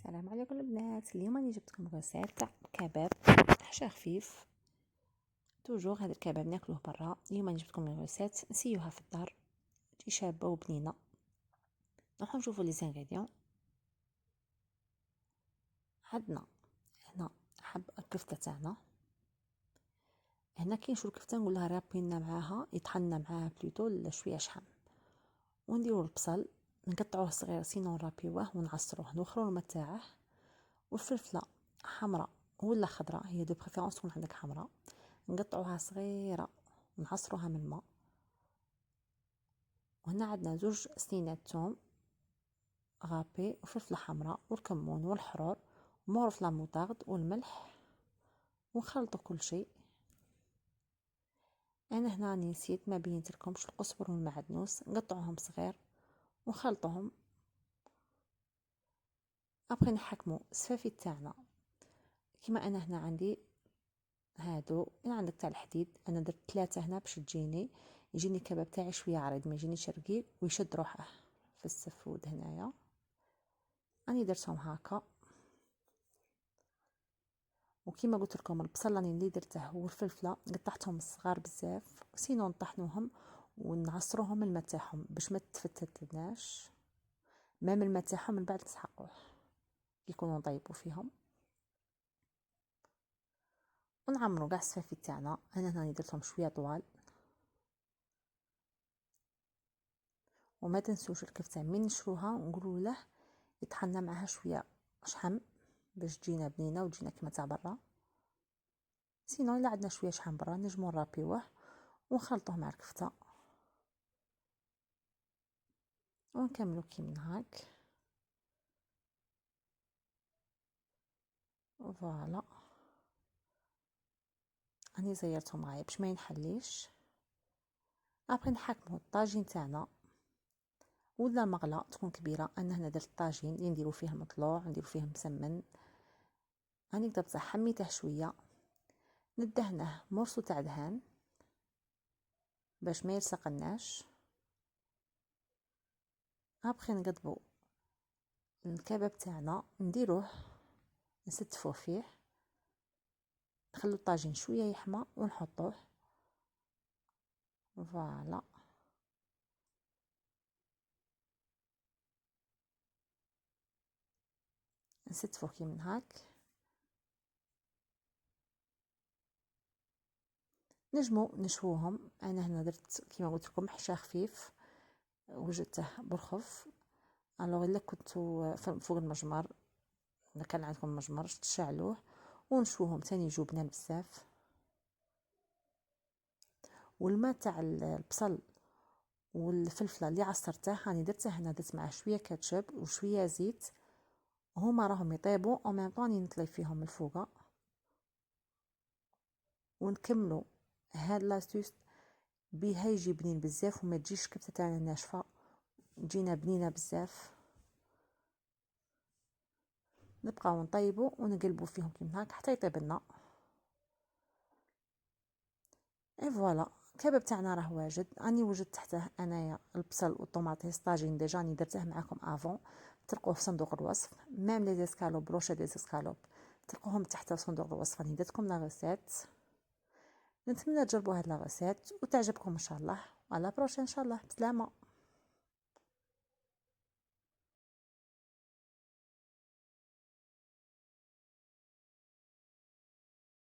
السلام عليكم البنات. اليوم راني جبتكم غرسات تاع كباب حشا خفيف. توجور هذا الكباب ناكلوه برا. اليوم راني جبتكم الغرسات نسيوها في الدار، تجي شابه وبنينه. نروحو نشوفو لي زانغريديون. عندنا هنا حب الكفته تاعنا. هنا كاين شو الكفته نقولها رابينا معاها، يطحنا معاها بلوتو شويه شحم. ونديرو البصل نقطعوه صغير سينو نرابيوه ونعصروه نوخرو الماء تاعه. والفلفله حمراء ولا خضراء، هي دو بريفيرونس تكون عندك حمراء، نقطعوها صغيره ونعصروها من الماء. وهنا عندنا 2 سنينات ثوم غابي وفلفله حمراء والكمون والحرور ومغرف لاموطارد والملح، ونخلطوا كل شيء. انا هنا راني نسيت ما بينتلكمش القزبر والمعدنوس، نقطعوهم صغير ونخلطوهم. ابغي نحكموا السفافي تاعنا كيما انا هنا عندي هادو. انا عندك تاع الحديد، انا درت 3 هنا باش يجيني كباب تاعي شويه عريض، ما يجينيش رقيق ويشد روحه في السفود. هنايا راني درتهم هكا. وكيما قلت لكم البصل راني اللي درته والفلفله قطعتهم صغار بزاف، سينو نطحنوهم ونعصروهم الماء تاعهم باش ما تفتتناش. مام الماء تاعهم من بعد نسحقوه يكونوا طيبوا فيهم. ونعمروا كاع السفافي تاعنا. انا هنا درتهم شويه طوال. وما تنسوش الكفته من نشروها نقولوا له يطحنا معها شويه شحم باش تجينا بنينه وتجينا كما تاع برا. سينو الا عندنا شويه شحم برا نجمو نرابيوه ونخلطوه مع الكفته ونكملو كيما هاك. فوالا راني زيرتهم معايا باش ما ينحليش. ابغي نحكمو الطاجين تاعنا ولا مغله تكون كبيره. انا هنا درت طاجين اللي نديرو فيه المطلوع، نديرو فيه مسمن. راني كدا بصح حميته شويه، ندهنه مرسو تاع دهان باش ما يلصقناش. ابغي نقضبو الكباب تاعنا نديروه نستفوه فيه، نخلو الطاجين شويه يحمى ونحطوه. فوالا نستفوه كيما هاك. نجمو نشووهم. انا هنا درت كيما قلت لكم حشا خفيف وجدته بالخف. الوغ الا كنتو فوق المجمر، اذا كان عندكم مجمر تشعلوه ونشووهم تاني يجو بنان بزاف. والماء تاع البصل والفلفله اللي عصرته راني درته هنا، درت معاه شويه كاتشب وشويه زيت، هما راهم يطيبوا او ميم طون نطلي فيهم الفوقه. ونكملوا هاد لاستوس بها يجي بنين بزاف وما تجيش كبته تاعنا ناشفه، تجينا بنينه بزاف. نبقاو نطيبوا ونقلبوا فيهم كيما هاك حتى يطيب لنا. اي فوالا الكباب تاعنا راه واجد. راني وجدت تحته انايا البصل والطوماطيس طاجين ديجا راني درته معاكم افون، تلقوه في صندوق الوصف. ميم لي زيسكالوب بروشه دي زيسكالوب تلقوهم تحت في صندوق الوصف. راني درتكم لا ريسيت. نتمنى تجربوا هاد لا ريسيت وتعجبكم ان شاء الله. على بروشين ان شاء الله. بسلامه.